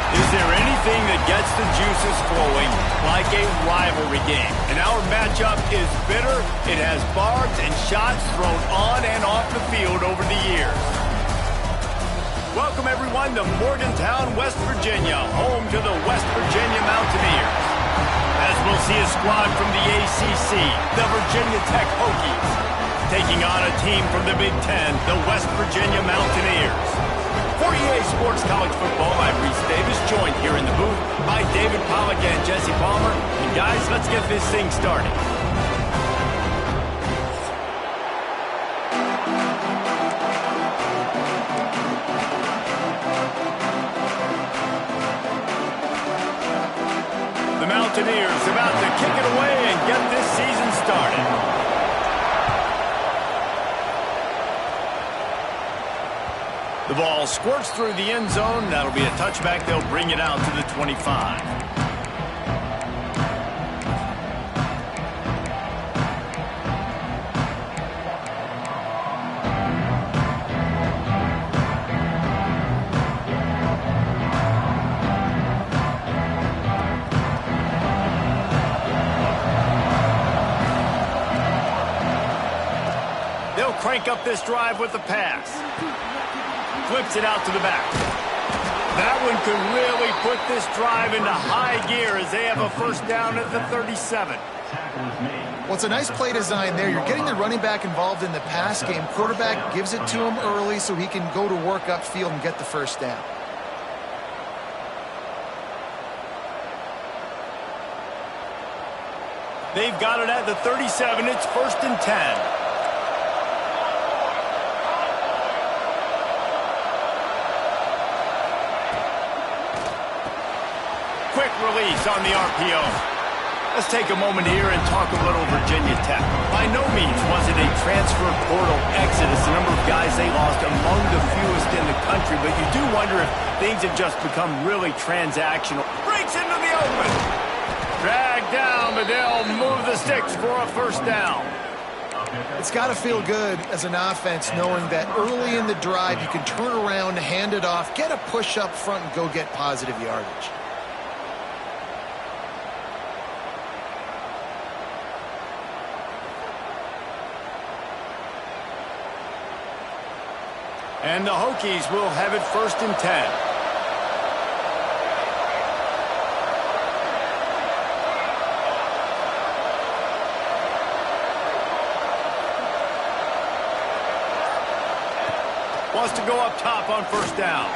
Is there anything that gets the juices flowing like a rivalry game? And our matchup is bitter. It has barbs and shots thrown on and off the field over the years. Welcome, everyone, to Morgantown, West Virginia, home to the West Virginia Mountaineers. As we'll see a squad from the ACC, the Virginia Tech Hokies, taking on a team from the Big Ten, the West Virginia Mountaineers. For EA Sports College Football, I'm Reese Davis, joined here in the booth by David Pollack and Jesse Palmer. And guys, let's get this thing started. The Mountaineers about to kick it away and get this season started. The ball squirts through the end zone. That'll be a touchback. They'll bring it out to the 25. They'll crank up this drive with the pass. Flips it out to the back. That one could really put this drive into high gear as they have a first down at the 37. Well, it's a nice play design there. You're getting the running back involved in the pass game. Quarterback gives it to him early so he can go to work upfield and get the first down. They've got it at the 37. It's 1st and 10. Quick release on the RPO. Let's take a moment here and talk a little Virginia Tech. By no means was it a transfer portal exodus. The number of guys they lost among the fewest in the country, but you do wonder if things have just become really transactional. Breaks into the open. Dragged down, but they'll move the sticks for a first down. It's got to feel good as an offense knowing that early in the drive you can turn around, hand it off, get a push up front, and go get positive yardage. And the Hokies will have it 1st and 10. Wants to go up top on first down.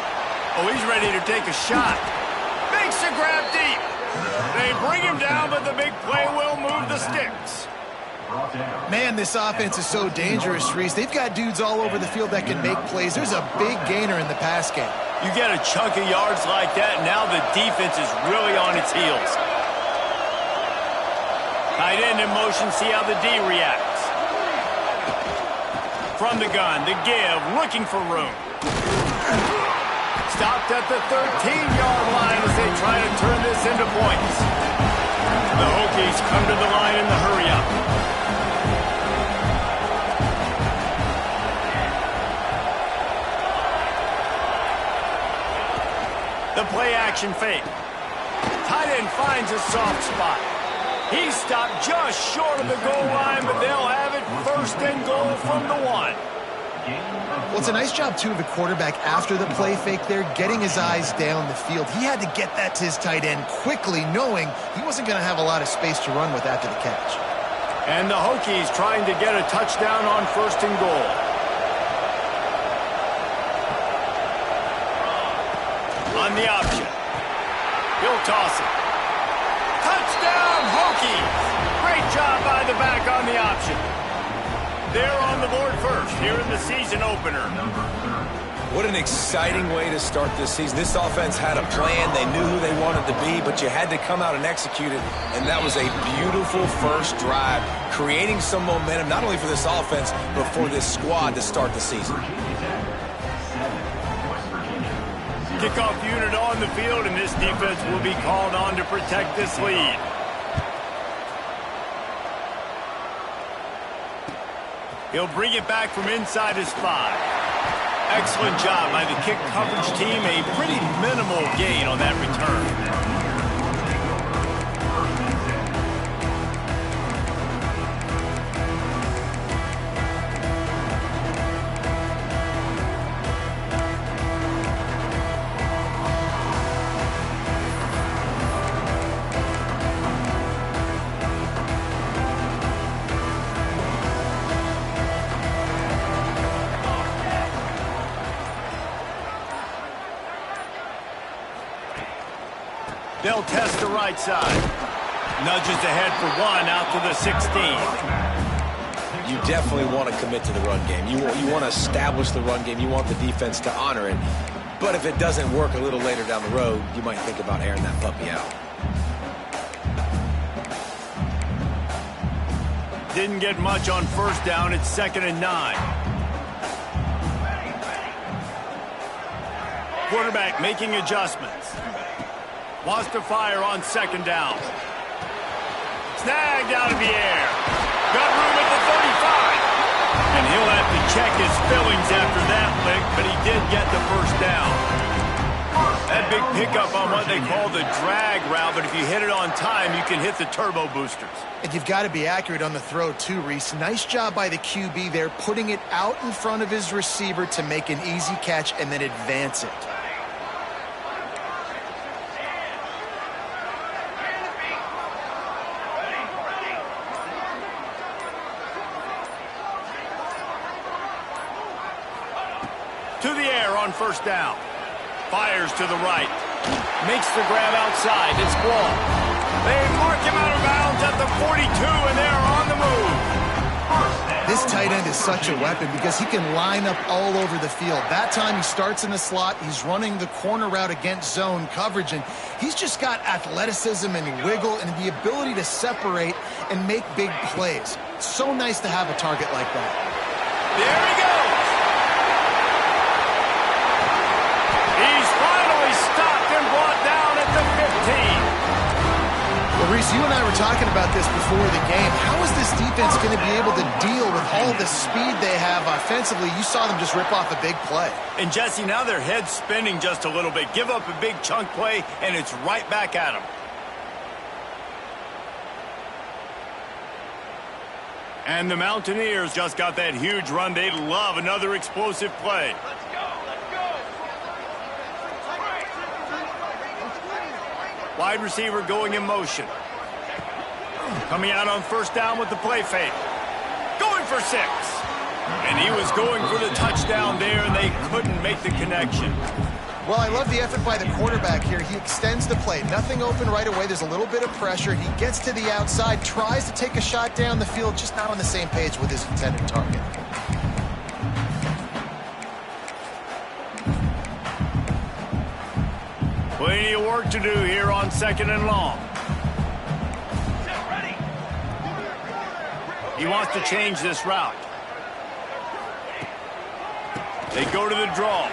Oh, he's ready to take a shot. Makes a grab deep. They bring him down, but the big play will move the sticks. Man, this offense is so dangerous, Reese. They've got dudes all over the field that can make plays. There's a big gainer in the pass game. You get a chunk of yards like that, now the defense is really on its heels. Tight end in motion, see how the D reacts. From the gun, the give, looking for room. Stopped at the 13-yard line as they try to turn this into points. The Hokies come to the line in the hurry-up. The play-action fake. Tight end finds a soft spot. He's stopped just short of the goal line, but they'll have it 1st and goal from the 1. Well, it's a nice job, too, of the quarterback after the play fake there, getting his eyes down the field. He had to get that to his tight end quickly, knowing he wasn't going to have a lot of space to run with after the catch. And the Hokies trying to get a touchdown on 1st and goal. On the option. He'll toss it. Touchdown, Hokies! Great job by the back on the option. They're on the board first here in the season opener. What an exciting way to start this season. This offense had a plan. They knew who they wanted to be, but you had to come out and execute it. And that was a beautiful first drive, creating some momentum, not only for this offense, but for this squad to start the season. Kickoff unit on the field, and this defense will be called on to protect this lead. He'll bring it back from inside his 5. Excellent job by the kick coverage team. A pretty minimal gain on that return. They'll test the right side. Nudges ahead for one out to the 16. You definitely want to commit to the run game. You want to establish the run game. You want the defense to honor it. But if it doesn't work a little later down the road, you might think about airing that puppy out. Didn't get much on first down. It's 2nd and 9. Quarterback making adjustments. Wants to fire on 2nd down. Snagged out of the air. Got room at the 35. And he'll have to check his fillings after that lick, but he did get the first down. That big pickup on what they call the drag route, but if you hit it on time, you can hit the turbo boosters. And you've got to be accurate on the throw too, Reese. Nice job by the QB there, putting it out in front of his receiver to make an easy catch and then advance it. To the air on first down. Fires to the right. Makes the grab outside. It's Ball. They mark him out of bounds at the 42, and they're on the move. This tight end is such a weapon because he can line up all over the field. That time he starts in the slot. He's running the corner route against zone coverage, and he's just got athleticism and wiggle and the ability to separate and make big plays. It's so nice to have a target like that. There he goes. He's finally stopped and brought down at the 15. Well, Reese, you and I were talking about this before the game. How is this defense going to be able to deal with all the speed they have offensively? You saw them just rip off a big play. And, Jesse, now their head's spinning just a little bit. Give up a big chunk play, and it's right back at them. And the Mountaineers just got that huge run. They'd love another explosive play. Wide receiver going in motion. Coming out on first down with the play fake. Going for 6. And he was going for the touchdown there, and they couldn't make the connection. Well, I love the effort by the quarterback here. He extends the play. Nothing open right away. There's a little bit of pressure. He gets to the outside, tries to take a shot down the field, just not on the same page with his intended target. Plenty of work to do here on 2nd and long. He wants to change this route. They go to the draw.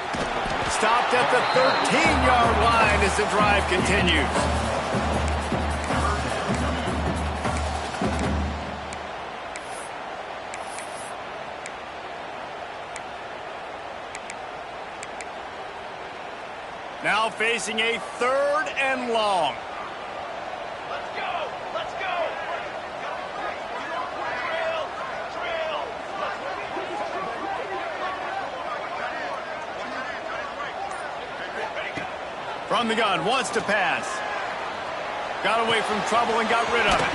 Stopped at the 13-yard line as the drive continues. Now facing a 3rd and long. Let's go! Let's go! From the gun, wants to pass. Got away from trouble and got rid of it.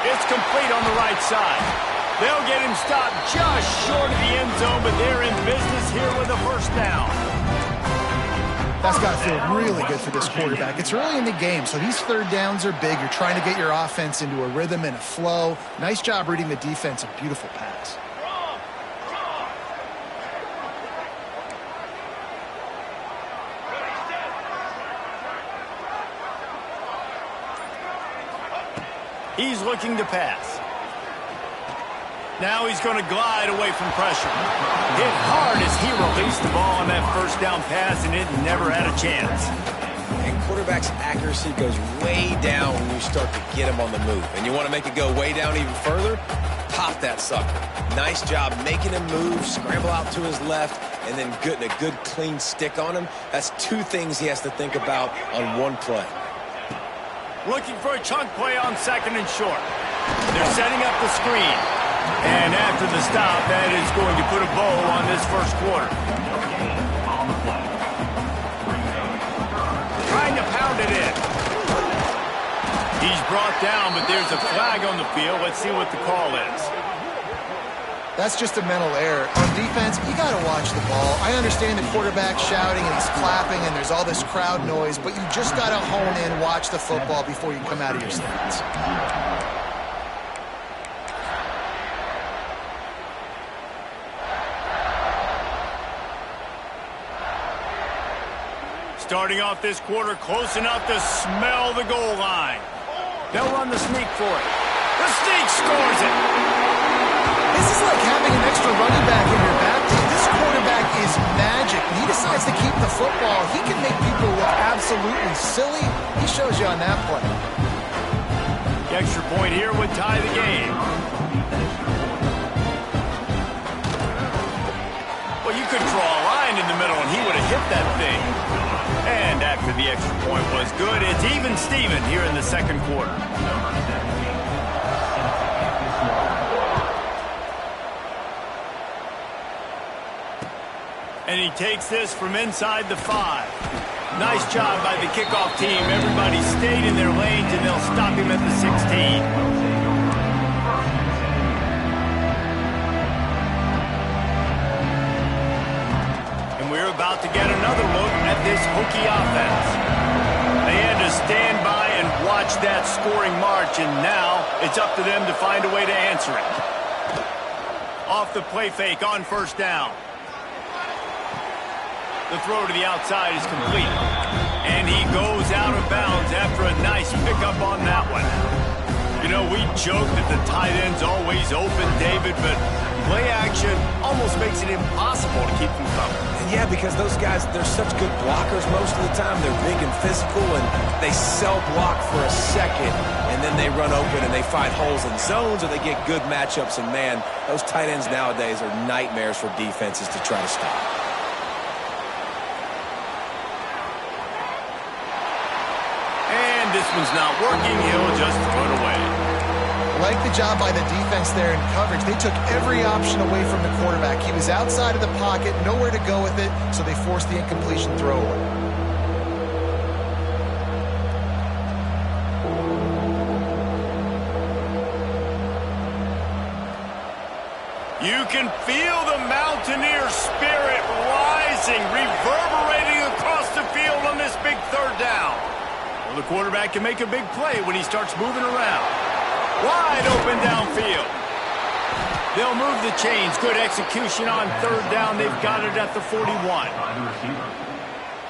It's complete on the right side. They'll get him stopped just short of the end zone, but they're in business here with a first down. That's got to feel really good for this quarterback. It's early in the game, so these 3rd downs are big. You're trying to get your offense into a rhythm and a flow. Nice job reading the defense. A beautiful pass. He's looking to pass. Now he's going to glide away from pressure. Hit hard as he released the ball on that first down pass, and it never had a chance. And quarterback's accuracy goes way down when you start to get him on the move. And you want to make it go way down even further? Pop that sucker. Nice job making him move, scramble out to his left, and then getting a good, clean stick on him, that's two things he has to think about on one play. Looking for a chunk play on second and short. They're setting up the screen. And after the stop, that is going to put a bow on this first quarter. Trying to pound it in. He's brought down, but there's a flag on the field. Let's see what the call is. That's just a mental error. On defense, you got to watch the ball. I understand the quarterback shouting and he's clapping and there's all this crowd noise, but you just got to hone in, watch the football before you come out of your stance. Starting off this quarter close enough to smell the goal line. They'll run the sneak for it. The sneak scores it. This is like having an extra running back in your back team. This quarterback is magic. When he decides to keep the football, he can make people look absolutely silly. He shows you on that play. The extra point here would tie the game. Well, you could draw a line in the middle and he would have hit that thing. And after the extra point was good, it's even Steven here in the second quarter. And he takes this from inside the 5. Nice job by the kickoff team. Everybody stayed in their lanes, and they'll stop him at the 16. We're about to get another look at this Hokie offense. They had to stand by and watch that scoring march, and now it's up to them to find a way to answer it. Off the play fake on first down. The throw to the outside is complete. And he goes out of bounds after a nice pickup on that one. You know, we joke that the tight end's always open, David, but play action almost makes it impossible to keep them covered. Yeah, because those guys, they're such good blockers most of the time. They're big and physical, and they cell block for a second, and then they run open and they find holes in zones, or they get good matchups. And, man, those tight ends nowadays are nightmares for defenses to try to stop. And this one's not working. He'll just throw it away. Like the job by the defense there in coverage. They took every option away from the quarterback. He was outside of the pocket, nowhere to go with it, so they forced the incompletion throw away. You can feel the Mountaineer spirit rising, reverberating across the field on this big third down. Well, the quarterback can make a big play when he starts moving around. Wide open downfield. They'll move the chains. Good execution on third down. They've got it at the 41.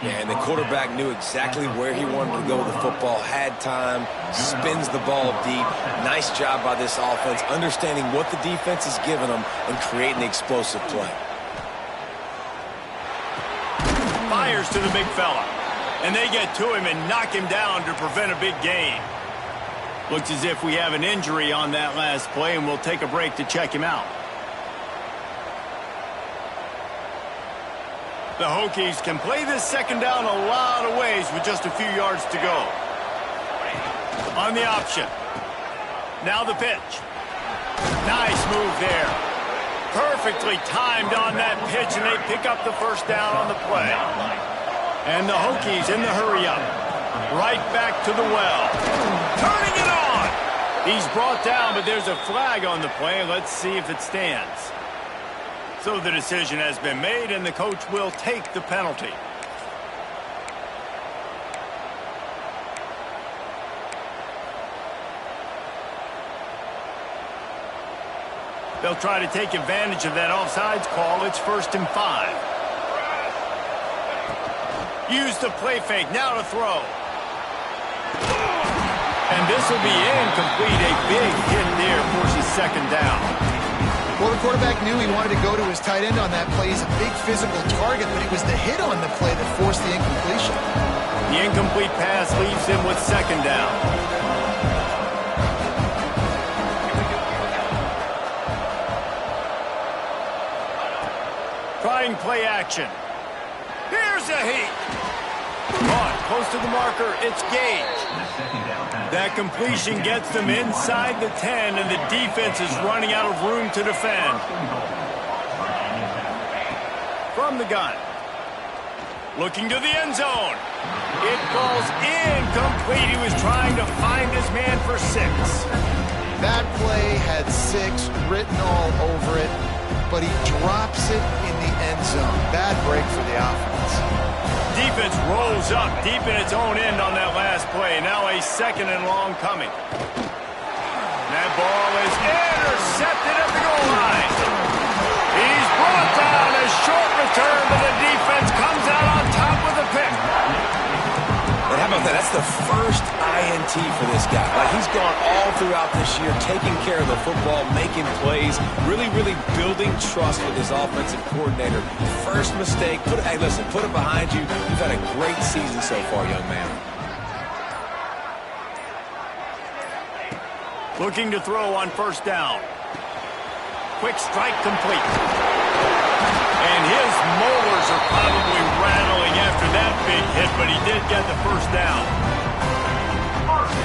Yeah, and the quarterback knew exactly where he wanted to go with the football, had time, spins the ball deep. Nice job by this offense, understanding what the defense is giving them and creating the explosive play. Fires to the big fella. And they get to him and knock him down to prevent a big gain. Looks as if we have an injury on that last play, and we'll take a break to check him out. The Hokies can play this second down a lot of ways with just a few yards to go. On the option. Now the pitch. Nice move there. Perfectly timed on that pitch, and they pick up the first down on the play. And the Hokies in the hurry-up. Right back to the well. Turning it on! He's brought down, but there's a flag on the play. Let's see if it stands. So the decision has been made, and the coach will take the penalty. They'll try to take advantage of that offsides call. It's 1st and 5. Use the play fake. Now to throw. And this will be incomplete. A big hit there forces second down. Well, the quarterback knew he wanted to go to his tight end on that play. He's a big physical target, but it was the hit on the play that forced the incompletion. The incomplete pass leaves him with second down. Trying play action. Here's a heat. Caught close to the marker. It's Gage. That completion gets them inside the 10, and the defense is running out of room to defend. From the gun. Looking to the end zone. It falls incomplete. He was trying to find his man for 6. That play had 6 written all over it, but he drops it in the end zone. Bad break for the offense. Defense rolls up deep in its own end on that last play. Now a 2nd and long coming. That ball is intercepted at the goal line. He's brought down. A short return, but the defense comes out on top with a pick. And how about that? That's the first INT for this guy. Like, he's gone all throughout this year, taking care of the football, making plays, really building trust with his offensive coordinator. First mistake, hey, listen, put it behind you. You've had a great season so far, young man. Looking to throw on 1st down. Quick strike complete. And his molars are probably rattling after that big hit, but he did get the 1st down.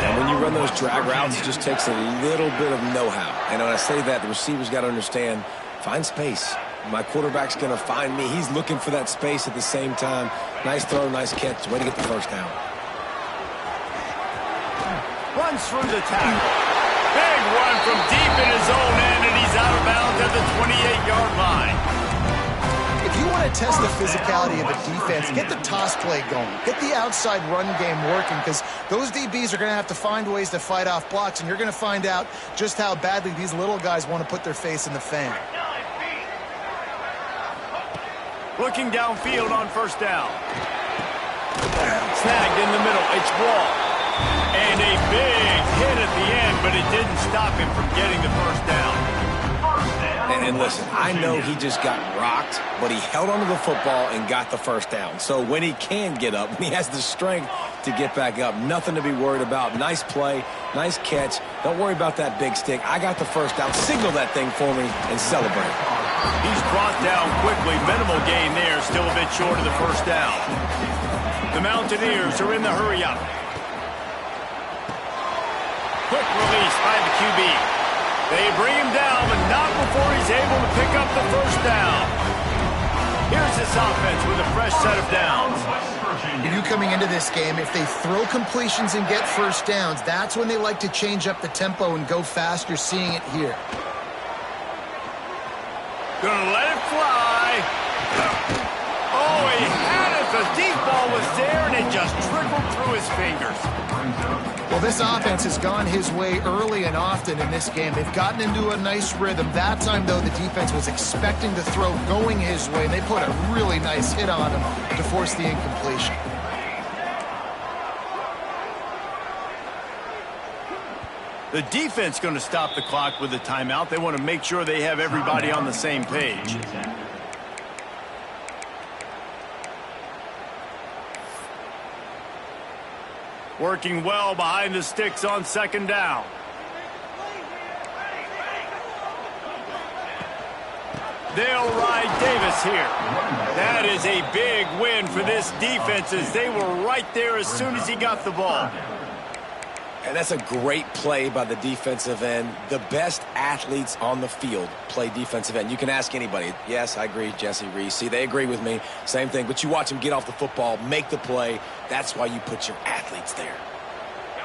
And when you run those drag routes, it just takes a little bit of know-how. And when I say that, the receiver's got to understand, find space. My quarterback's going to find me. He's looking for that space at the same time. Nice throw, nice catch. Way to get the 1st down. Runs through the tackle. Big run from deep in his own end, and he's out of bounds at the 28-yard line. If you want to test the physicality of a defense, get the toss play going. Get the outside run game working, because those DBs are going to have to find ways to fight off blocks, and you're going to find out just how badly these little guys want to put their face in the fan. Looking downfield on 1st down. Snagged in the middle. It's Wall. And a big hit at the end, but it didn't stop him from getting the 1st down. And listen, I know he just got rocked, but he held onto the football and got the 1st down. So when he can get up, when he has the strength to get back up, nothing to be worried about. Nice play, nice catch. Don't worry about that big stick. I got the 1st down. Signal that thing for me and celebrate. He's brought down quickly. Minimal gain there, still a bit short of the 1st down. The Mountaineers are in the hurry-up. Quick release by the QB. They bring him down, but not before he's able to pick up the 1st down. Here's this offense with a fresh set of downs. You coming into this game, if they throw completions and get 1st downs, that's when they like to change up the tempo and go fast. You're seeing it here. Gonna let it fly. Oh, he had it. The deep ball was there, and it just trickled through his fingers. Well, this offense has gone his way early and often in this game. They've gotten into a nice rhythm. That time, though, the defense was expecting the throw going his way, and they put a really nice hit on him to force the incompletion. The defense going to stop the clock with a timeout. They want to make sure they have everybody on the same page. Working well behind the sticks on 2nd down. They'll ride Davis here. That is a big win for this defense, as they were right there as soon as he got the ball. And that's a great play by the defensive end. The best athletes on the field play defensive end. You can ask anybody. Yes, I agree, Jesse Reese. See, they agree with me. Same thing. But you watch them get off the football, make the play. That's why you put your athletes there.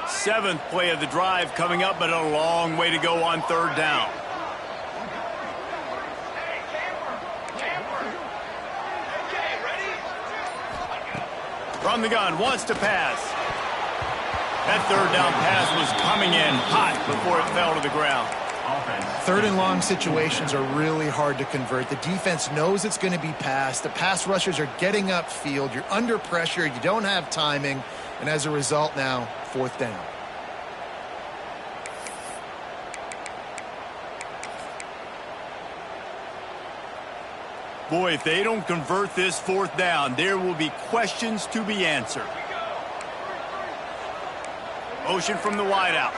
7th play of the drive coming up, but a long way to go on 3rd down. From the gun, wants to pass. That 3rd down pass was coming in hot before it fell to the ground. 3rd and long situations are really hard to convert. The defense knows it's going to be passed. The pass rushers are getting upfield. You're under pressure. You don't have timing. And as a result now, 4th down. Boy, if they don't convert this 4th down, there will be questions to be answered. Motion from the wideout.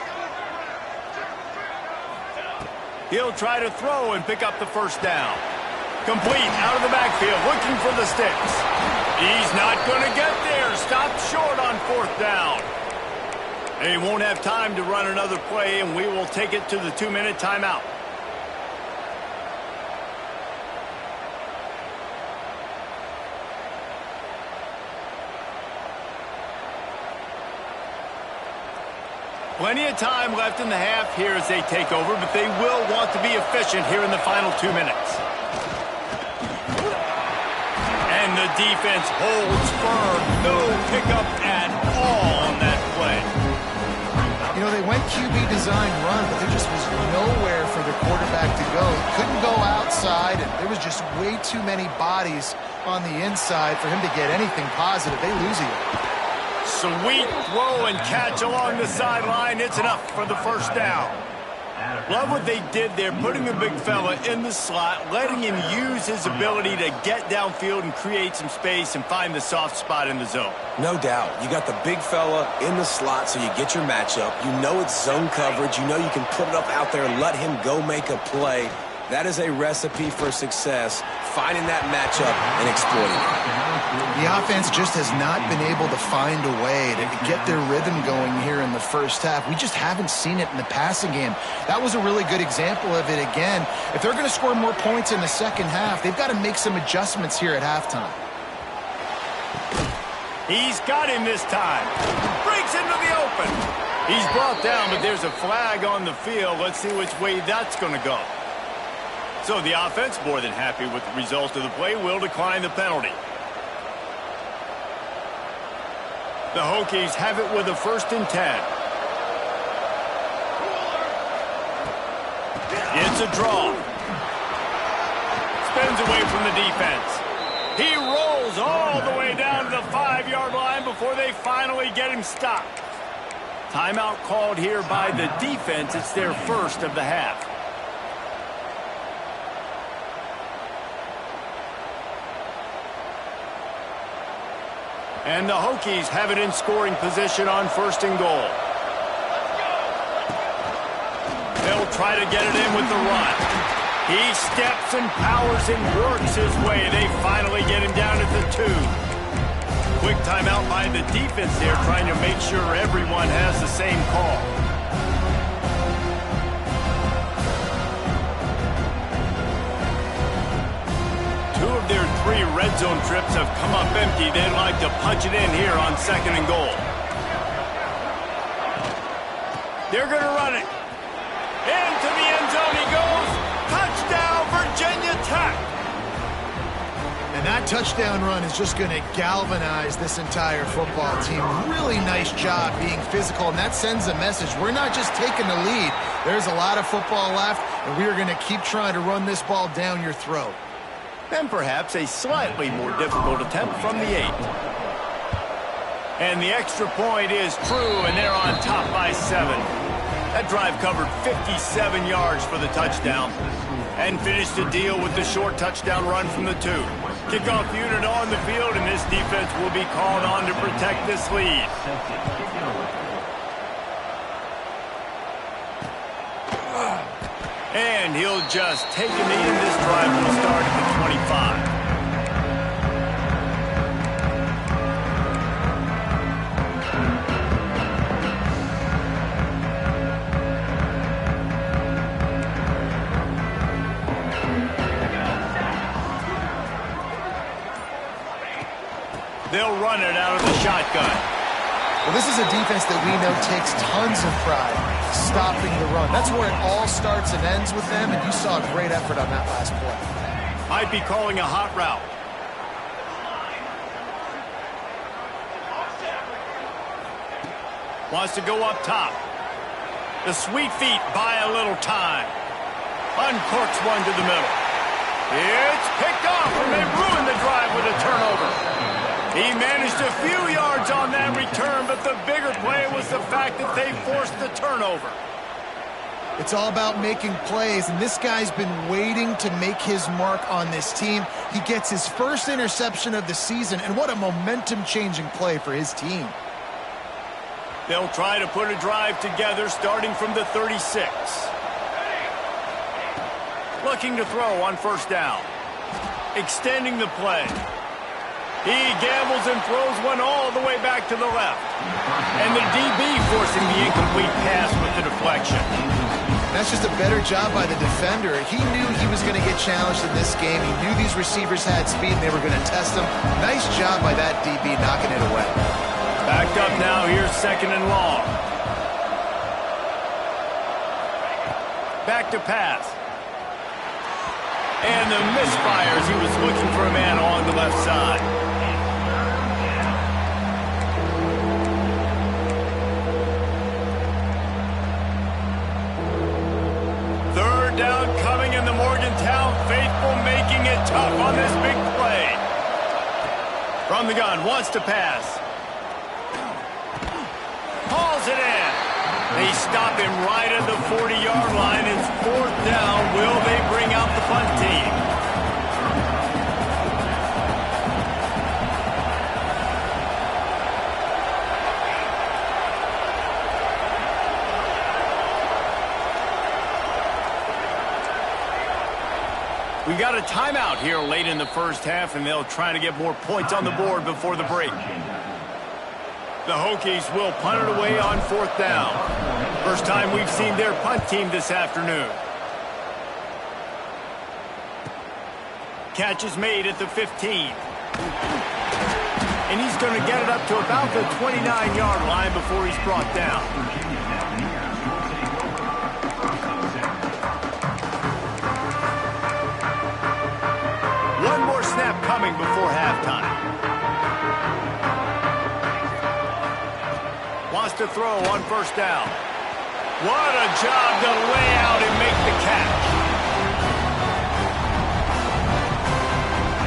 He'll try to throw and pick up the 1st down. Complete out of the backfield, looking for the sticks. He's not going to get there. Stopped short on 4th down. They won't have time to run another play, and we will take it to the 2-minute timeout. Plenty of time left in the half here as they take over, but they will want to be efficient here in the final 2 minutes. And the defense holds firm. No pickup at all on that play. You know, they went QB design run, but there just was nowhere for the quarterback to go. He couldn't go outside, and there was just way too many bodies on the inside for him to get anything positive. They lose it. Sweet throw and catch along the sideline. It's enough for the 1st down. Love what they did there, putting the big fella in the slot, letting him use his ability to get downfield and create some space and find the soft spot in the zone. No doubt. You got the big fella in the slot, so you get your matchup. You know it's zone coverage. You know you can put it up out there and let him go make a play. That is a recipe for success, finding that matchup and exploiting it. The offense just has not been able to find a way to get their rhythm going here in the 1st half. We just haven't seen it in the passing game. That was a really good example of it again. If they're going to score more points in the 2nd half, they've got to make some adjustments here at halftime. He's got him this time. Breaks into the open. He's brought down, but there's a flag on the field. Let's see which way that's going to go. So the offense, more than happy with the result of the play, will decline the penalty. The Hokies have it with a 1st and 10. It's a draw. Spins away from the defense. He rolls all the way down to the 5-yard line before they finally get him stopped. Timeout called here by the defense. It's their 1st of the half. And the Hokies have it in scoring position on 1st and goal. They'll try to get it in with the run. He steps and powers and works his way. They finally get him down at the 2. Quick timeout by the defense there, trying to make sure everyone has the same call. Their 3 red zone trips have come up empty. They'd like to punch it in here on 2nd and goal. They're going to run it. Into the end zone he goes. Touchdown, Virginia Tech. And that touchdown run is just going to galvanize this entire football team. Really nice job being physical, and that sends a message. We're not just taking the lead. There's a lot of football left, and we are going to keep trying to run this ball down your throat. And perhaps a slightly more difficult attempt from the 8. And the extra point is true, and they're on top by 7. That drive covered 57 yards for the touchdown and finished the deal with the short touchdown run from the 2. Kickoff unit on the field, and this defense will be called on to protect this lead. And he'll just take a knee, and this drive will start at the 25. They'll run it out of the shotgun. Well, this is a defense that we know takes tons of pride stopping the run. That's where it all starts and ends with them, and you saw a great effort on that last play. Might be calling a hot route. Wants to go up top. The sweet feet buy a little time. Uncorks one to the middle. It's picked off, and they ruin the drive with a turnover. He managed a few yards on that return, but the bigger play was the fact that they forced the turnover. It's all about making plays, and this guy's been waiting to make his mark on this team. He gets his first interception of the season, and what a momentum-changing play for his team. They'll try to put a drive together starting from the 36. Looking to throw on 1st down. Extending the play. He gambles and throws one all the way back to the left. And the DB forcing the incomplete pass with the deflection. That's just a better job by the defender. He knew he was going to get challenged in this game. He knew these receivers had speed and they were going to test him. Nice job by that DB knocking it away. Backed up now. Here's 2nd and long. Back to pass. And the misfires. He was looking for a man along the left side. Third down coming in the Morgantown faithful, making it tough on this big play. From the gun, wants to pass. Hauls it in. They stop him right at the 40-yard line. It's 4th down. Will they bring out the punt team? We got a timeout here late in the first half, and they'll try to get more points on the board before the break. The Hokies will punt it away on 4th down. First time we've seen their punt team this afternoon. Catch is made at the 15. And he's going to get it up to about the 29-yard line before he's brought down. One more snap coming before halftime. Wants to throw on 1st down. What a job to lay out and make the catch.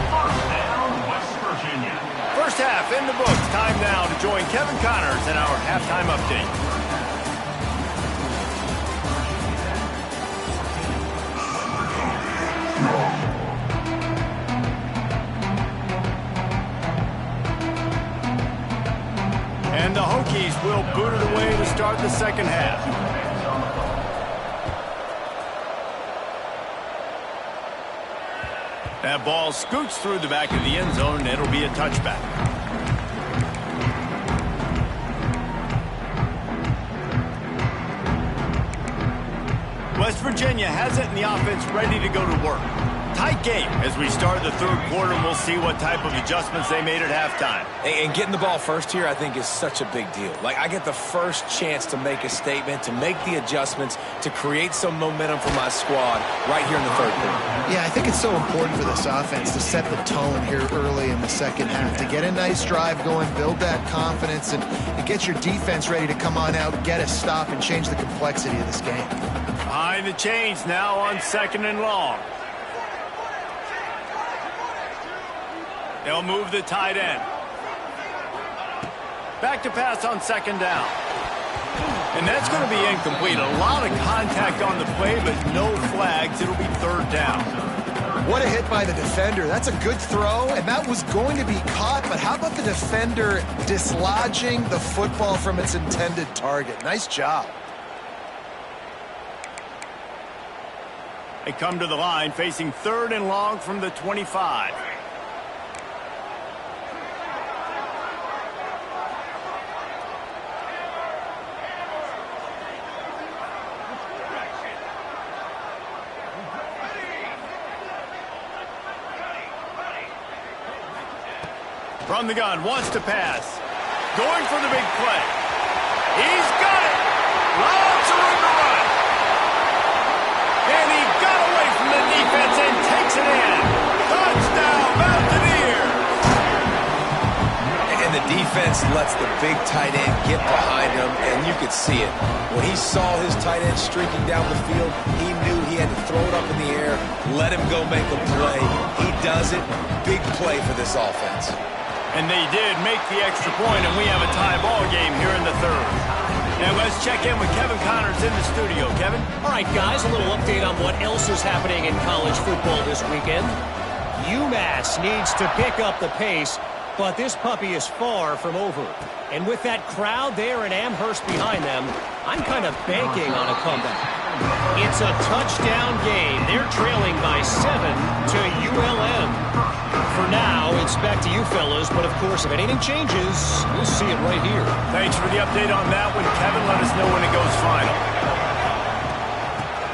1st down, West Virginia. First half in the books. Time now to join Kevin Connors in our halftime update. And the Hokies will boot it away to start the second half. That ball scoots through the back of the end zone, and it'll be a touchback. West Virginia has it, and the offense ready to go to work. Tight game as we start the 3rd quarter, and we'll see what type of adjustments they made at halftime. And getting the ball first here, I think, is such a big deal. Like, I get the first chance to make a statement, to make the adjustments, to create some momentum for my squad right here in the 3rd quarter. Yeah, I think it's so important for this offense to set the tone here early in the second half, to get a nice drive going, build that confidence, and get your defense ready to come on out, get a stop, and change the complexity of this game. Behind the chains now on 2nd and long. They'll move the tight end. Back to pass on 2nd down. And that's going to be incomplete. A lot of contact on the play, but no flags. It'll be 3rd down. What a hit by the defender. That's a good throw, and that was going to be caught, but how about the defender dislodging the football from its intended target? Nice job. They come to the line facing 3rd and long from the 25. From the gun, wants to pass. Going for the big play. He's got it. Lots of room to run. And he got away from the defense and takes it in. Touchdown, Mountaineers. And the defense lets the big tight end get behind him, and you could see it. When he saw his tight end streaking down the field, he knew he had to throw it up in the air, let him go make a play. He does it. Big play for this offense. And they did make the extra point, and we have a tie ball game here in the 3rd. Now let's check in with Kevin Connors in the studio. Kevin? All right, guys, a little update on what else is happening in college football this weekend. UMass needs to pick up the pace, but this puppy is far from over. And with that crowd there in Amherst behind them, I'm kind of banking on a comeback. It's a touchdown game. They're trailing by 7 to ULM. expect to you fellas, but of course, if anything changes, we'll see it right here. Thanks for the update on that one, Kevin. Let us know when it goes final.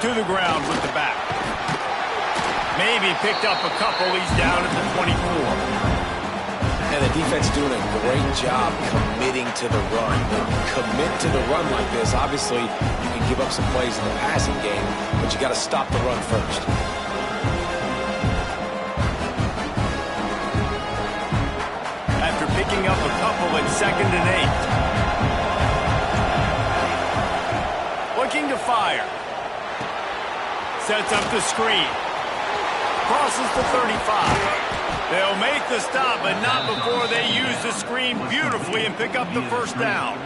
To the ground with the back. Maybe picked up a couple. He's down at the 24. And the defense doing a great job committing to the run. When you commit to the run like this, obviously you can give up some plays in the passing game, but you got to stop the run first. After picking up a couple at 2nd and 8. Looking to fire. Sets up the screen. Crosses the 35. They'll make the stop, but not before they use the screen beautifully and pick up the first down.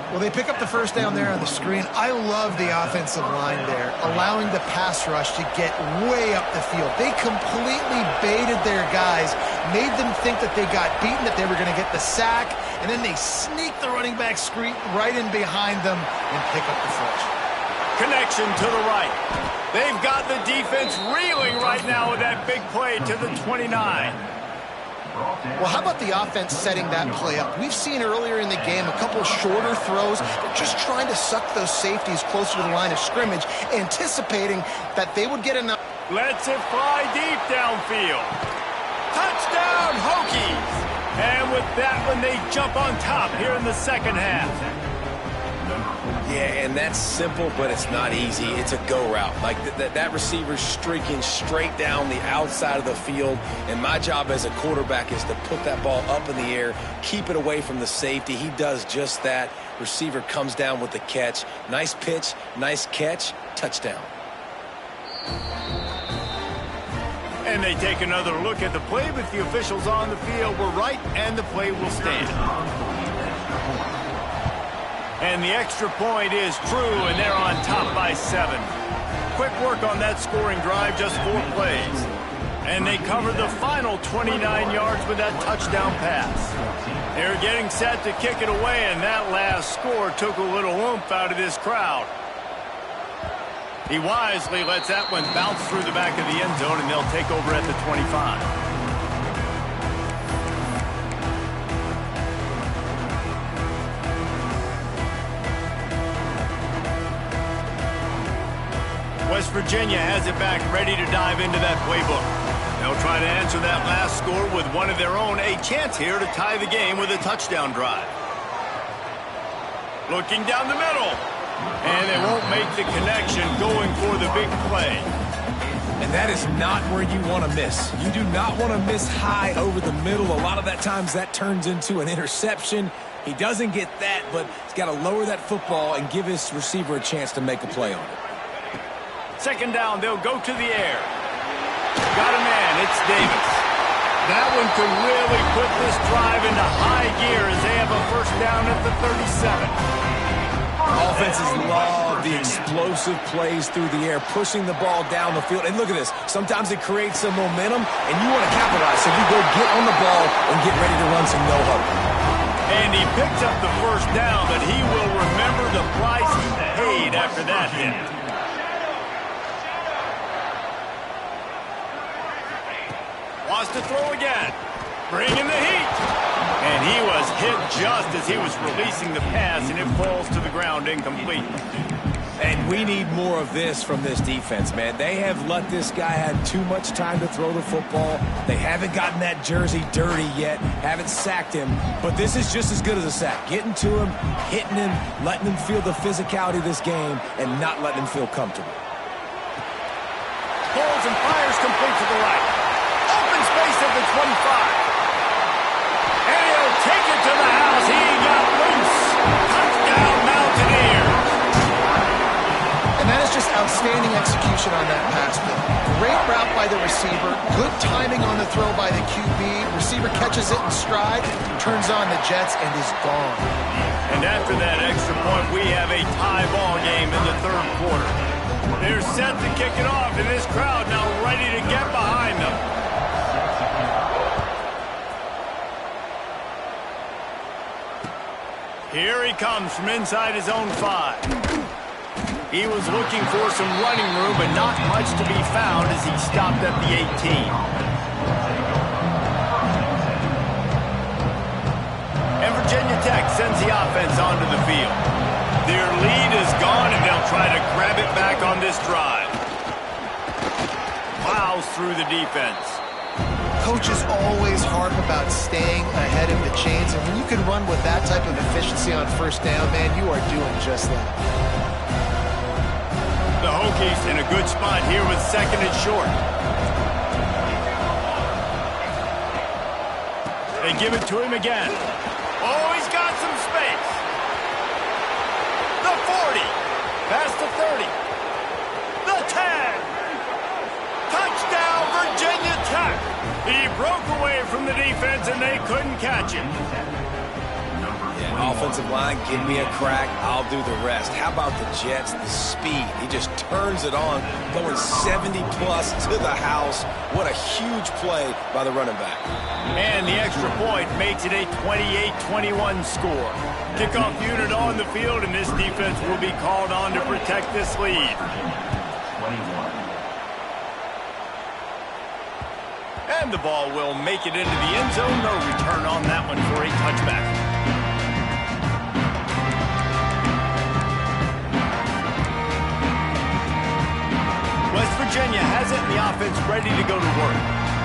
Well, they pick up the first down there on the screen. I love the offensive line there, allowing the pass rush to get way up the field. They completely baited their guys, made them think that they got beaten, that they were going to get the sack, and then they sneak the running back screen right in behind them and pick up the first. Connection to the right. They've got the defense reeling right now with that big play to the 29. Well, how about the offense setting that play up? We've seen earlier in the game a couple shorter throws. They're just trying to suck those safeties closer to the line of scrimmage, anticipating that they would get enough. Lets it fly deep downfield. Touchdown, Hokies! And with that one, they jump on top here in the second half. Yeah, and that's simple, but it's not easy. It's a go route. Like that receiver's streaking straight down the outside of the field, and my job as a quarterback is to put that ball up in the air, keep it away from the safety. He does just that. Receiver comes down with the catch. Nice pitch, nice catch, touchdown. And they take another look at the play, but the officials on the field were right, and the play will stand. And the extra point is true, and they're on top by 7. Quick work on that scoring drive, just 4 plays. And they cover the final 29 yards with that touchdown pass. They're getting set to kick it away, and that last score took a little oomph out of this crowd. He wisely lets that one bounce through the back of the end zone, and they'll take over at the 25. West Virginia has it back, ready to dive into that playbook. They'll try to answer that last score with one of their own. A chance here to tie the game with a touchdown drive. Looking down the middle. And they won't make the connection, going for the big play. And that is not where you want to miss. You do not want to miss high over the middle. A lot of that times that turns into an interception. He doesn't get that, but he's got to lower that football and give his receiver a chance to make a play on it. Second down, they'll go to the air. Got a man, it's Davis. That one could really put this drive into high gear as they have a first down at the 37. Offenses love the explosive plays through the air, pushing the ball down the field. And look at this. Sometimes it creates some momentum, and you want to capitalize. So you go get on the ball and get ready to run some no-huddle. And he picks up the first down, but he will remember the price he paid after that hit. Wants to throw again. Bringing the heat. And he was hit just as he was releasing the pass, and it falls to the ground incomplete. And we need more of this from this defense, man. They have let this guy have too much time to throw the football. They haven't gotten that jersey dirty yet, haven't sacked him. But this is just as good as a sack. Getting to him, hitting him, letting him feel the physicality of this game, and not letting him feel comfortable. Pulls and fires complete to the right. Open space at the 25. And he'll take it to the house. He got loose. Touchdown, Mountaineers. And that is just outstanding execution on that pass play. Great route by the receiver. Good timing on the throw by the QB. Receiver catches it in stride, turns on the jets, and is gone. And after that extra point, we have a tie ball game in the third quarter. They're set to kick it off, and this crowd now ready to get behind them. Here he comes from inside his own 5. He was looking for some running room, but not much to be found as he stopped at the 18. through the defense. Coaches always harp about staying ahead of the chains, and when you can run with that type of efficiency on first down, man, you are doing just that. The Hokies in a good spot here with 2nd and short. They give it to him again. Oh, he's got some space. The 40. Past the 30. The 10. Touchdown, Virginia Tech. He broke away from the defense, and they couldn't catch him. Yeah, offensive line, give me a crack. I'll do the rest. How about the Jets? The speed. He just turns it on, going 70-plus to the house. What a huge play by the running back. And the extra point makes it a 28-21 score. Kickoff unit on the field, and this defense will be called on to protect this lead. And the ball will make it into the end zone. No return on that one for a touchback. West Virginia has it, and the offense ready to go to work.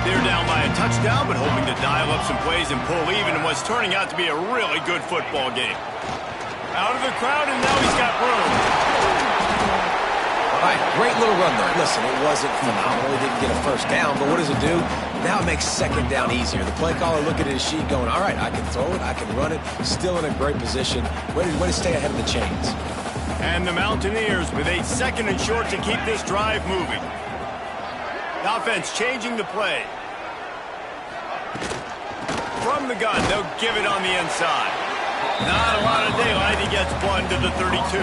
They're down by a touchdown, but hoping to dial up some plays and pull even in what's turning out to be a really good football game. Out of the crowd, and now he's got room. All right, great little run there. Listen, it wasn't phenomenal. He didn't get a first down, but what does it do? Now it makes 2nd down easier. The play caller looking at his sheet going, all right, I can throw it, I can run it. Still in a great position. Way to stay ahead of the chains. And the Mountaineers with a 2nd and short to keep this drive moving. The offense changing the play. From the gun, they'll give it on the inside. Not a lot of daylight. He gets one to the 32.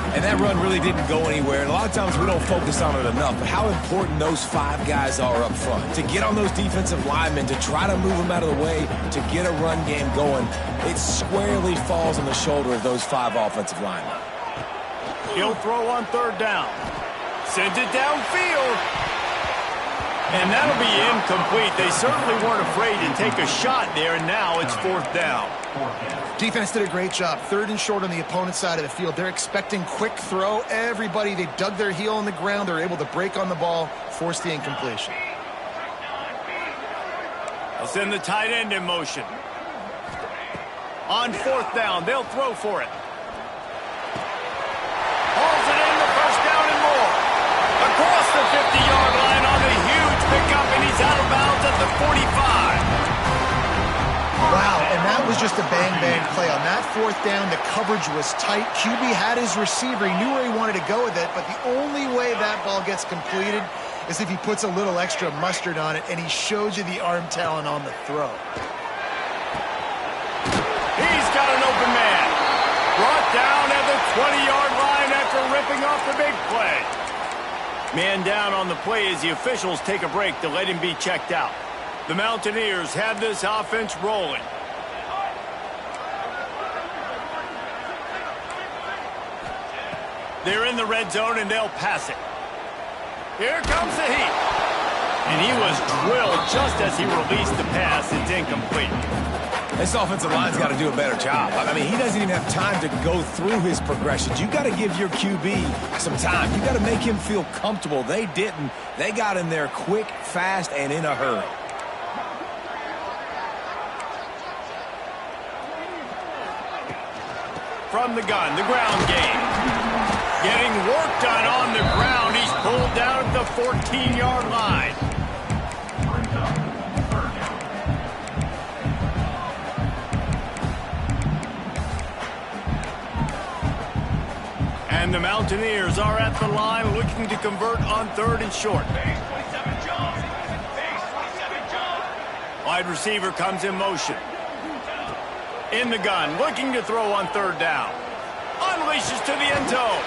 And that run really didn't go anywhere. And a lot of times we don't focus on it enough. But how important those 5 guys are up front. To get on those defensive linemen, to try to move them out of the way, to get a run game going, it squarely falls on the shoulder of those 5 offensive linemen. He'll throw on 3rd down. Sends it downfield. And that'll be incomplete. They certainly weren't afraid to take a shot there, and now it's 4th down. Defense did a great job. 3rd and short on the opponent's side of the field. They're expecting quick throw. Everybody, they dug their heel on the ground. They're able to break on the ball, force the incompletion. They'll send the tight end in motion. On 4th down, they'll throw for it. Hauls it in, the 1st down and more. Across the 50-yard line on a huge pickup, and he's out of bounds at the 45. Wow, and that was just a bang-bang play. On that 4th down, the coverage was tight. QB had his receiver. He knew where he wanted to go with it, but the only way that ball gets completed is if he puts a little extra mustard on it, and he shows you the arm talent on the throw. He's got an open man. Brought down at the 20-yard line after ripping off the big play. Man down on the play as the officials take a break to let him be checked out. The Mountaineers have this offense rolling. They're in the red zone, and they'll pass it. Here comes the heat. And he was drilled just as he released the pass. It's incomplete. This offensive line's got to do a better job. I mean, he doesn't even have time to go through his progressions. You got to give your QB some time. You got to make him feel comfortable. They didn't. They got in there quick, fast, and in a hurry. From the gun, the ground game. Getting work done on the ground. He's pulled down at the 14-yard line. And the Mountaineers are at the line looking to convert on 3rd and short. Wide receiver comes in motion. In the gun, looking to throw on 3rd down. Unleashes to the end zone.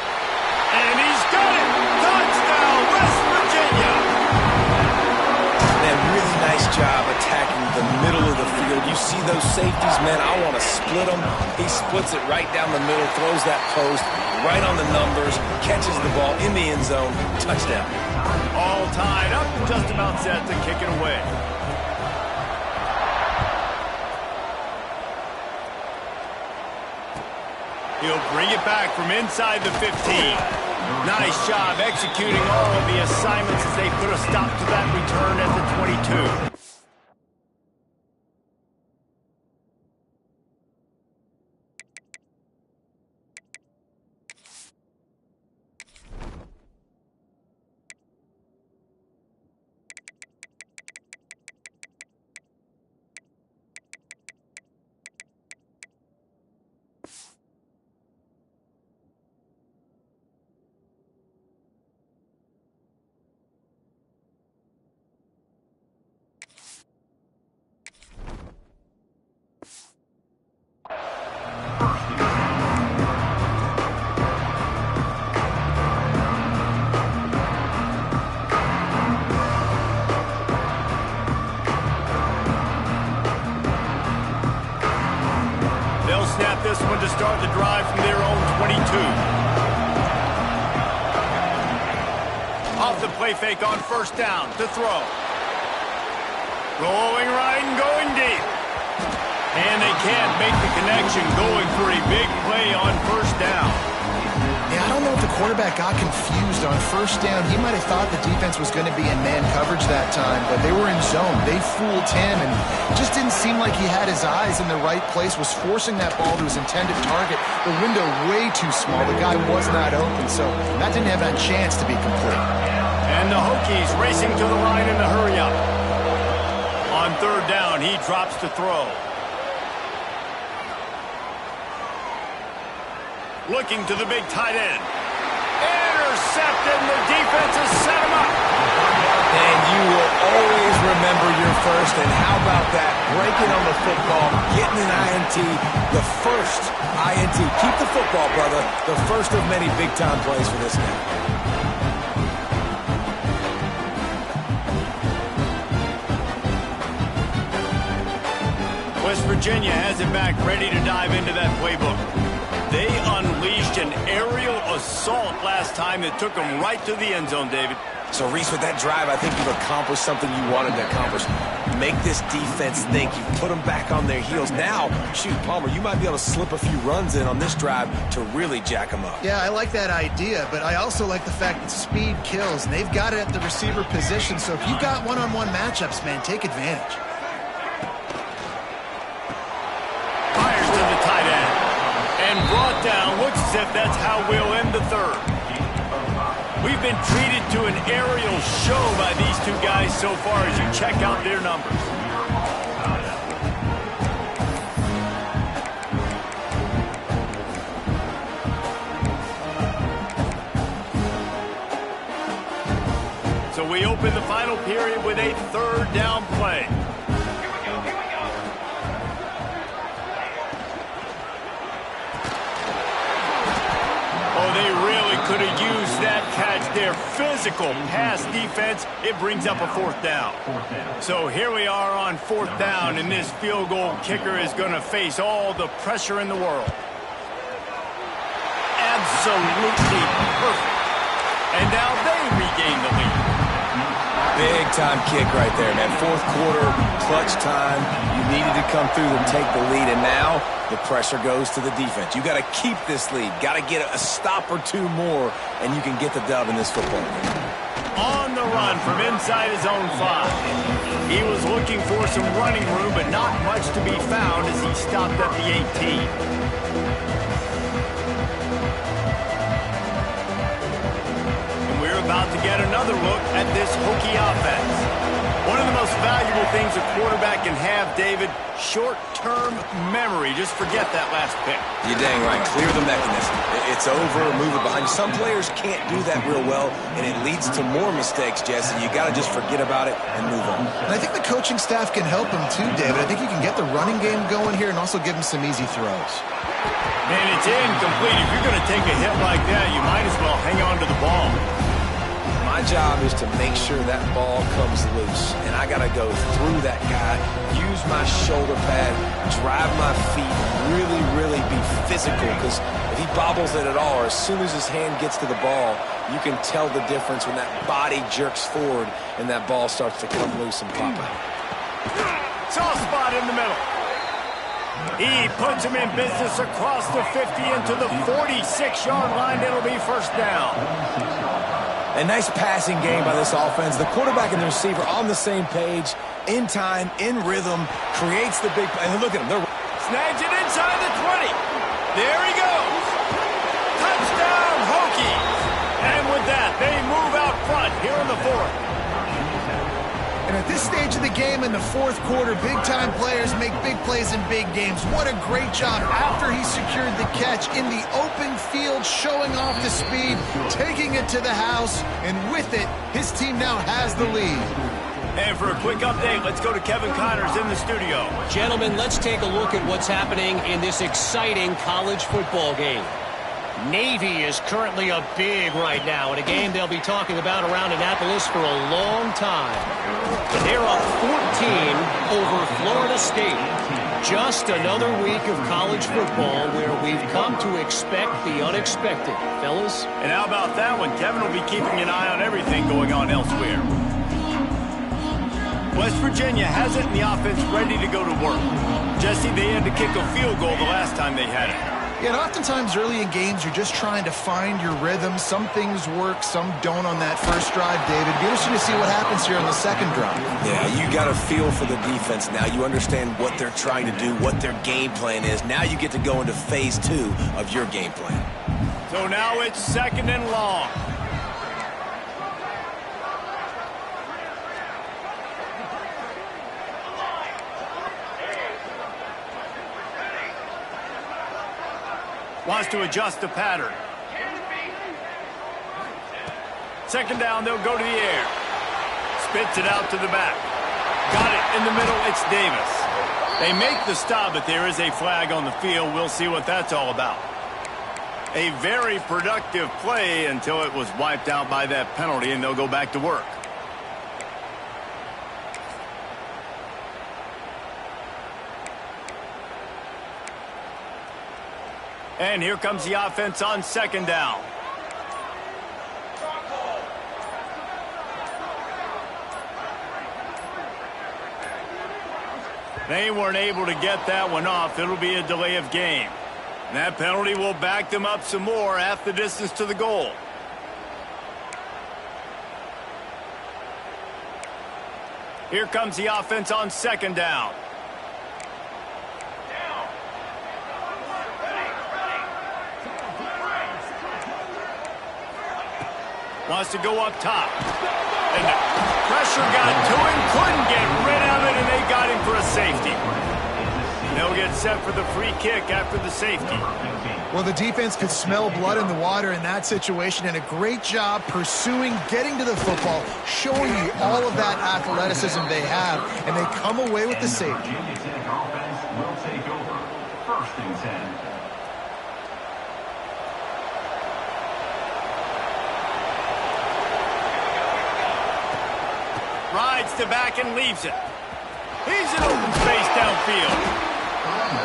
And he's got it! Touchdown, West Virginia! Man, really nice job attacking the middle of the field. You see those safeties, man, I want to split them. He splits it right down the middle, throws that post, right on the numbers, catches the ball in the end zone. Touchdown. All tied up, just about set to kick it away. He'll bring it back from inside the 15. Nice job executing all of the assignments as they put a stop to that return at the 22. Snap this one to start the drive from their own 22. Off the play fake on first down to throw. Going right and going deep. And they can't make the connection, going for a big play on first down. Yeah, I don't know if the quarterback got confused on first down. He might have thought the defense was going to be in man coverage that time, but they were in zone. They fooled him, and it just didn't seem like he had his eyes in the right place, was forcing that ball to his intended target. The window way too small. The guy was not open, so that didn't have that chance to be complete. And the Hokies racing to the line in the hurry-up. On third down, he drops to throw. Looking to the big tight end. Intercepted, and the defense has set him up. And you will always remember your first. And how about that? Breaking on the football, getting an INT, the first INT. Keep the football, brother. The first of many big-time plays for this guy. West Virginia has it back, ready to dive into that playbook. They unleashed an aerial assault last time that took them right to the end zone, David. So, Reese, with that drive, I think you've accomplished something you wanted to accomplish. Make this defense think. You put them back on their heels. Now, shoot, Palmer, you might be able to slip a few runs in on this drive to really jack them up. Yeah, I like that idea, but I also like the fact that speed kills, and they've got it at the receiver position, so if you've got one-on-one matchups, man, take advantage. Fires to the tight end. And brought down, looks as if that's how we'll end the third. We've been treated to an aerial show by these two guys so far as you check out their numbers. So we open the final period with a third down play. They really could have used that catch there. Physical pass defense. It brings up a fourth down. So here we are on fourth down, and this field goal kicker is going to face all the pressure in the world. Absolutely perfect. And now they regain the lead. Big-time kick right there, man. Fourth quarter, clutch time. You needed to come through and take the lead, and now the pressure goes to the defense. You got to keep this lead. Got to get a stop or two more, and you can get the dub in this football game. On the run from inside his own 5. He was looking for some running room, but not much to be found as he stopped at the 18. About to get another look at this Hokie offense. One of the most valuable things a quarterback can have, David, short-term memory. Just forget that last pick. You're dang right. Clear the mechanism. It's over, move it behind you. Some players can't do that real well, and it leads to more mistakes, Jesse. You got to just forget about it and move on. And I think the coaching staff can help him too, David. I think you can get the running game going here and also give him some easy throws. Man, it's incomplete. If you're going to take a hit like that, you might as well hang on to the ball. My job is to make sure that ball comes loose, and I got to go through that guy, use my shoulder pad, drive my feet, really be physical, because if he bobbles it at all, or as soon as his hand gets to the ball, you can tell the difference when that body jerks forward and that ball starts to come loose and pop out. Soft spot in the middle. He puts him in business across the 50 into the 46-yard line. It'll be first down. A nice passing game by this offense. The quarterback and the receiver on the same page, in time, in rhythm, creates the big play. And look at him. Snags it inside the 20. There he goes. Touchdown, Hokies. And with that, they move out front here in the fourth. And at this stage of the game in the fourth quarter, big-time players make big plays in big games. What a great job after he secured the catch in the open field, showing off the speed, taking it to the house, and with it, his team now has the lead. And for a quick update, let's go to Kevin Connors in the studio. Gentlemen, let's take a look at what's happening in this exciting college football game. Navy is currently up big right now in a game they'll be talking about around Annapolis for a long time. And they're up 14 over Florida State. Just another week of college football where we've come to expect the unexpected, fellas. And how about that one? Kevin will be keeping an eye on everything going on elsewhere. West Virginia has it and the offense ready to go to work. Jesse, they had to kick a field goal the last time they had it. Yeah, and oftentimes early in games, you're just trying to find your rhythm. Some things work, some don't on that first drive, David. Be interesting to see what happens here on the second drive. Yeah, you got a feel for the defense now. You understand what they're trying to do, what their game plan is. Now you get to go into phase 2 of your game plan. So now it's second and long. Wants to adjust the pattern. Second down, they'll go to the air. Spits it out to the back. Got it in the middle, it's Davis. They make the stop, but there is a flag on the field. We'll see what that's all about. A very productive play until it was wiped out by that penalty, and they'll go back to work. And here comes the offense on second down. They weren't able to get that one off. It'll be a delay of game. And that penalty will back them up some more, half the distance to the goal. Here comes the offense on second down. Wants to go up top. And the pressure got to him, couldn't get rid of it, and they got him for a safety. They'll get set for the free kick after the safety. Well, the defense could smell blood in the water in that situation, and a great job pursuing, getting to the football, showing you all of that athleticism they have, and they come away with the safety. Vtech offense will take over. First and 10. Rides to back and leaves it. He's in open space downfield.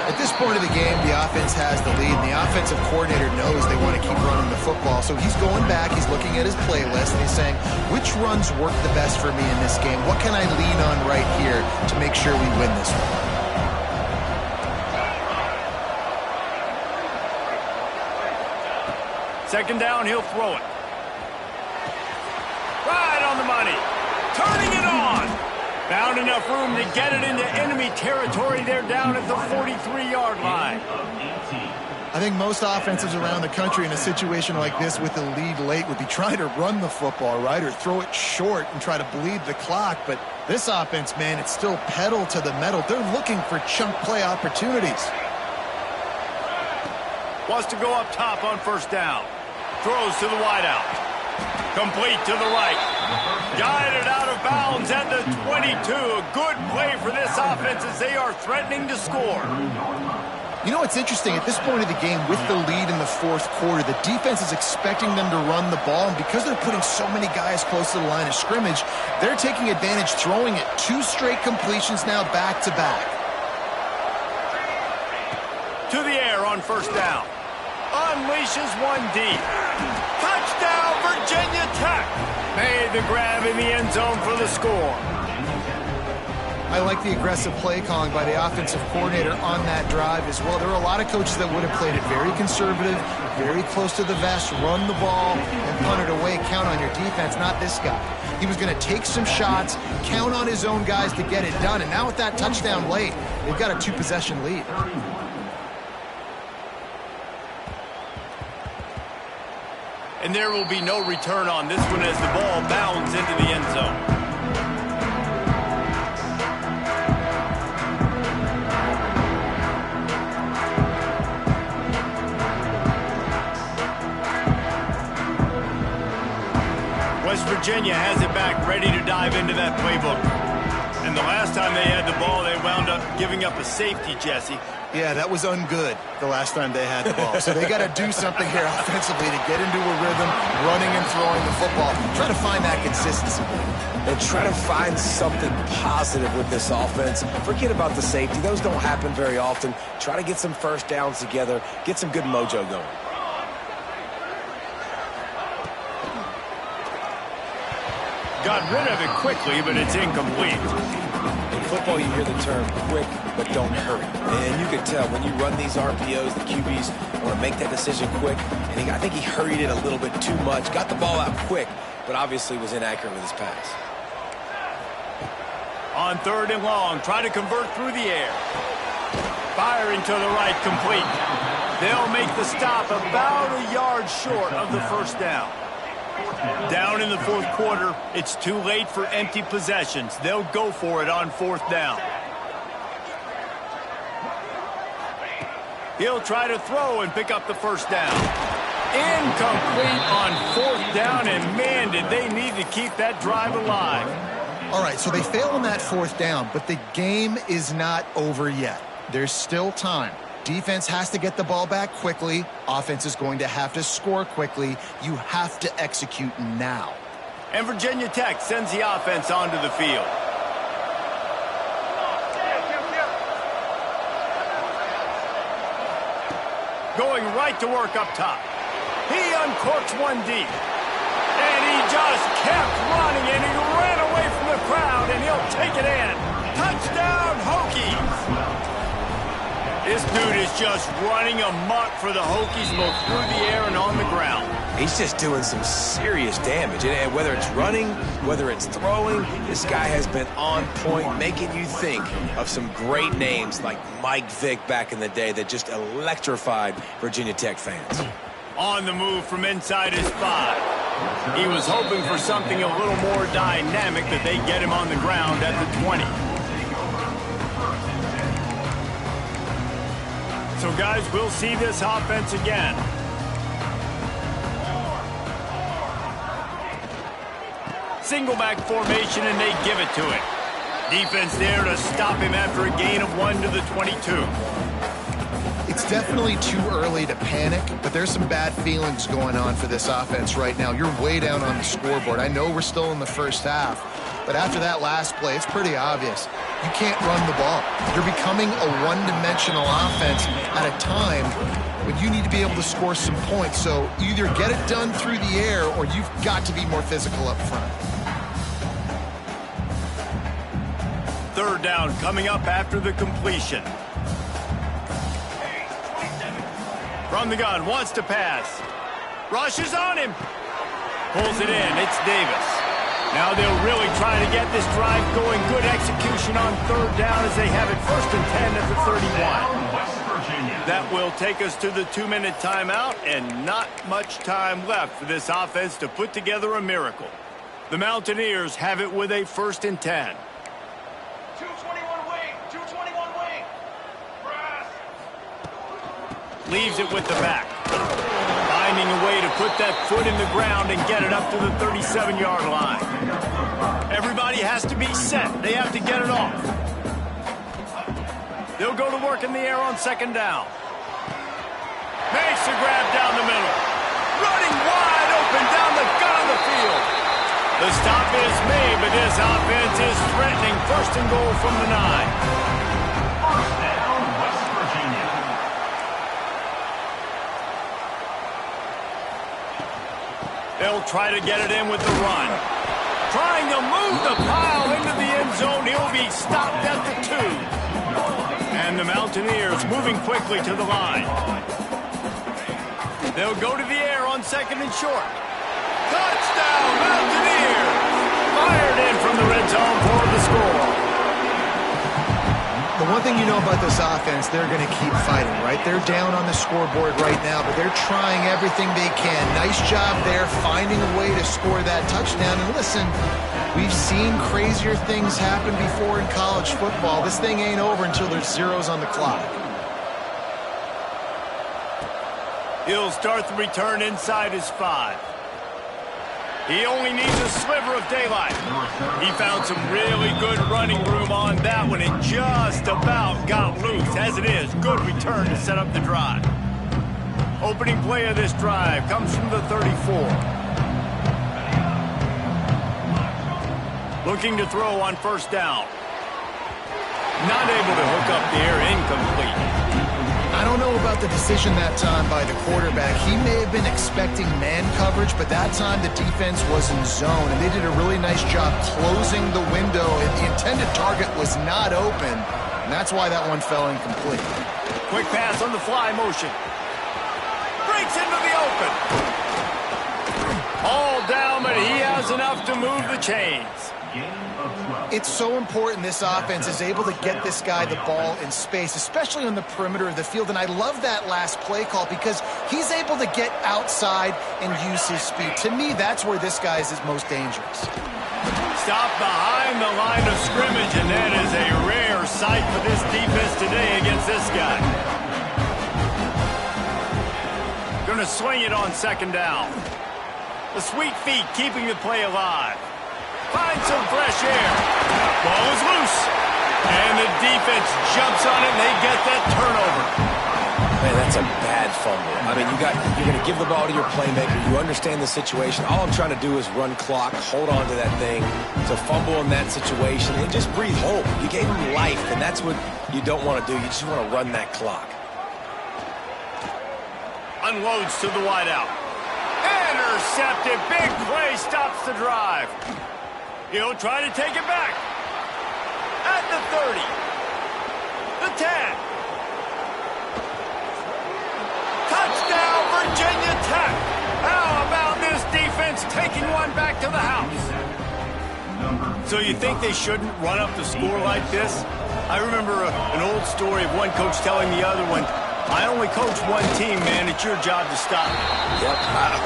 At this point of the game, the offense has the lead, and the offensive coordinator knows they want to keep running the football. So he's going back, he's looking at his playlist, and he's saying, which runs work the best for me in this game? What can I lean on right here to make sure we win this one? Second down, he'll throw it. Right on the money. Turning it on. Found enough room to get it into enemy territory. They're down at the 43-yard line. I think most offenses around the country in a situation like this with the lead late would be trying to run the football, right, or throw it short and try to bleed the clock. But this offense, man, it's still pedal to the metal. They're looking for chunk play opportunities. Wants to go up top on first down. Throws to the wideout. Complete to the right. Guided out of bounds at the 22. A good play for this offense as they are threatening to score. You know what's interesting? At this point of the game, with the lead in the fourth quarter, the defense is expecting them to run the ball, and because they're putting so many guys close to the line of scrimmage, they're taking advantage, throwing it. 2 straight completions now back-to-back. To the air on first down. Unleashes one deep. Touchdown, Virginia Tech. Made the grab in the end zone for the score. I like the aggressive play calling by the offensive coordinator on that drive as well. There are a lot of coaches that would have played it very conservative, very close to the vest, run the ball, and punt it away. Count on your defense, not this guy. He was going to take some shots, count on his own guys to get it done, and now with that touchdown late, they've got a 2-possession lead. And there will be no return on this one as the ball bounds into the end zone. West Virginia has it back, ready to dive into that playbook. And the last time they had the ball, they wound up giving up a safety, Jesse. Yeah, that was ungood the last time they had the ball. So they got to do something here offensively to get into a rhythm, running and throwing the football. Try to find that consistency. And try to find something positive with this offense. Forget about the safety. Those don't happen very often. Try to get some first downs together, get some good mojo going. Got rid of it quickly, but it's incomplete. In football, you hear the term quick, but don't hurry. And you can tell when you run these RPOs, the QBs want to make that decision quick. And I think he hurried it a little bit too much. Got the ball out quick, but obviously was inaccurate with his pass. On 3rd and long, try to convert through the air. Firing to the right, complete. They'll make the stop about a yard short of the first down. Down in the 4th quarter, it's too late for empty possessions. They'll go for it on 4th down. He'll try to throw and pick up the first down. Incomplete on 4th down, and man, did they need to keep that drive alive. All right, so they fail on that 4th down, but the game is not over yet. There's still time. Defense has to get the ball back quickly. Offense is going to have to score quickly. You have to execute now. And Virginia Tech sends the offense onto the field. Going right to work up top. He uncorks one deep. And he just kept running, and he ran away from the crowd, and he'll take it in. Touchdown, Hokies! This dude is just running amok for the Hokies, both through the air and on the ground. He's just doing some serious damage. And whether it's running, whether it's throwing, this guy has been on point, making you think of some great names like Mike Vick back in the day that just electrified Virginia Tech fans. On the move from inside his 5. He was hoping for something a little more dynamic, that they get him on the ground at the 20. So, guys, we'll see this offense again. Single back formation, and they give it to him. Defense there to stop him after a gain of 1 to the 22. It's definitely too early to panic, but there's some bad feelings going on for this offense right now. You're way down on the scoreboard. I know we're still in the first half, but after that last play, it's pretty obvious. You can't run the ball. You're becoming a one-dimensional offense at a time when you need to be able to score some points. So either get it done through the air, or you've got to be more physical up front. 3rd down coming up after the completion. From the gun, wants to pass. Rushes on him. Pulls it in. It's Davis. Now they'll really try to get this drive going. Good execution on 3rd down as they have it 1st and 10 at the 31. That will take us to the 2-minute timeout, and not much time left for this offense to put together a miracle. The Mountaineers have it with a 1st and 10. 221 wing, 221 wing. Press. Leaves it with the back. Finding a way to put that foot in the ground and get it up to the 37-yard line. Everybody has to be set. They have to get it off. They'll go to work in the air on 2nd down. Makes the grab down the middle. Running wide open down the gut of the field. The stop is made, but this offense is threatening 1st and goal from the 9. They'll try to get it in with the run. Trying to move the pile into the end zone. He'll be stopped at the 2. And the Mountaineers moving quickly to the line. They'll go to the air on 2nd and short. Touchdown, Mountaineers! Fired in from the red zone for the score. The one thing you know about this offense, they're going to keep fighting, right? They're down on the scoreboard right now, but they're trying everything they can. Nice job there, finding a way to score that touchdown. And listen, we've seen crazier things happen before in college football. This thing ain't over until there's zeros on the clock. He'll start the return inside his 5. He only needs a sliver of daylight. He found some really good running room on that one and just about got loose. As it is, good return to set up the drive. Opening play of this drive comes from the 34. Looking to throw on 1st down. Not able to hook up there, incomplete. I don't know about the decision that time by the quarterback. He may have been expecting man coverage, but that time the defense was in zone, and they did a really nice job closing the window. The intended target was not open, and that's why that one fell incomplete. Quick pass on the fly motion. Breaks into the open. All down, but he has enough to move the chains. It's so important this offense is able to get this guy the ball in space, especially on the perimeter of the field. And I love that last play call because he's able to get outside and use his speed. To me, that's where this guy is most dangerous. Stop behind the line of scrimmage, and that is a rare sight for this defense today against this guy. Going to swing it on 2nd down. The sweet feet keeping the play alive. Find some fresh air. Ball is loose. And the defense jumps on it, and they get that turnover. Man, that's a bad fumble. I mean, you're going to give the ball to your playmaker. You understand the situation. All I'm trying to do is run clock, hold on to that thing. To fumble in that situation, and just breathe hope. You gave him life, and that's what you don't want to do. You just want to run that clock. Unloads to the wideout. Intercepted. Big play stops the drive. He'll try to take it back. At the 30. The 10. Touchdown, Virginia Tech. How about this defense taking one back to the house? So you think they shouldn't run up the score like this? I remember an old story of one coach telling the other one, I only coach one team, man. It's your job to stop me. Yep,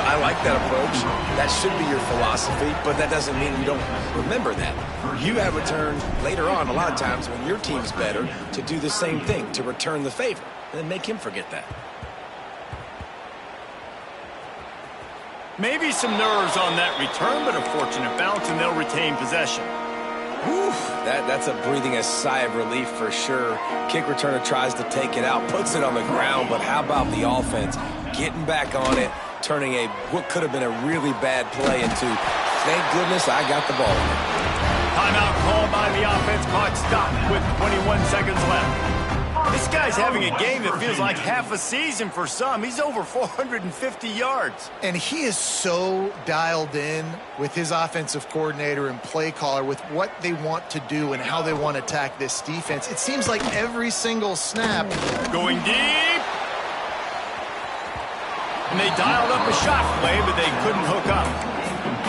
I like that approach. That should be your philosophy, but that doesn't mean you don't remember that. You have a turn later on, a lot of times when your team's better, to do the same thing, to return the favor, and then make him forget that. Maybe some nerves on that return, but a fortunate bounce, and they'll retain possession. Whew, that's a breathing a sigh of relief for sure. Kick returner tries to take it out, puts it on the ground, but how about the offense getting back on it, turning what could have been a really bad play into, thank goodness I got the ball. Timeout called by the offense, clock stopped with 21 seconds left. This guy's having a game that feels like half a season for some. He's over 450 yards. And he is so dialed in with his offensive coordinator and play caller with what they want to do and how they want to attack this defense. It seems like every single snap. Going deep. And they dialed up a shot play, but they couldn't hook up.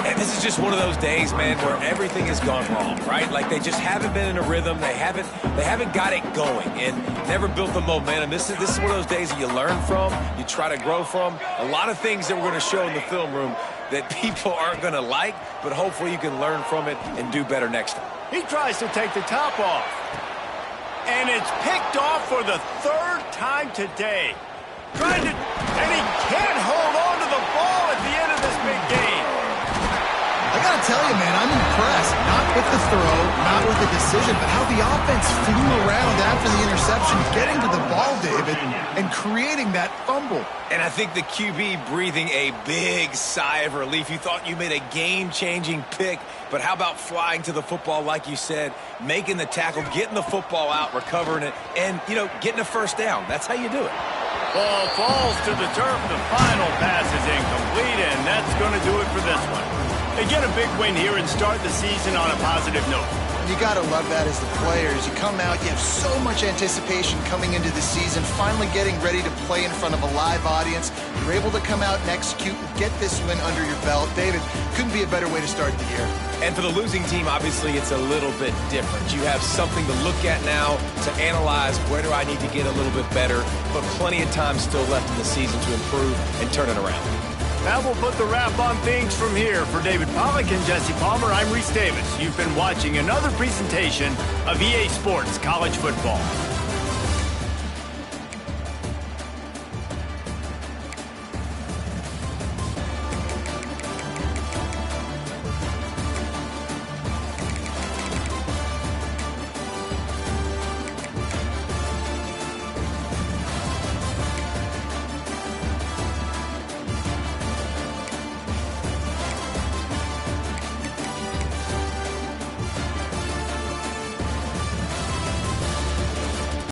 And this is just one of those days, man, where everything has gone wrong, right? Like they just haven't been in a rhythm. They haven't got it going and never built the momentum. This is one of those days that you learn from, you try to grow from. A lot of things that we're going to show in the film room that people aren't going to like, but hopefully you can learn from it and do better next time. He tries to take the top off. And it's picked off for the 3rd time today. And he can't hold on to the ball at the end of this big game. I got to tell you, man, I'm impressed. Not with the throw, not with the decision, but how the offense flew around after the interception, getting to the ball, David, and creating that fumble. And I think the QB breathing a big sigh of relief. You thought you made a game-changing pick, but how about flying to the football, like you said, making the tackle, getting the football out, recovering it, and, getting a 1st down. That's how you do it. Ball falls to the turf. The final pass is incomplete, and that's going to do it for this one. They get a big win here and start the season on a positive note. You got to love that as the players. You come out, you have so much anticipation coming into the season, finally getting ready to play in front of a live audience. You're able to come out and execute and get this win under your belt. David, couldn't be a better way to start the year. And for the losing team, obviously, it's a little bit different. You have something to look at now to analyze where do I need to get a little bit better, but plenty of time still left in the season to improve and turn it around. That will put the wrap on things from here. For David Pollack and Jesse Palmer, I'm Reese Davis. You've been watching another presentation of EA Sports College Football.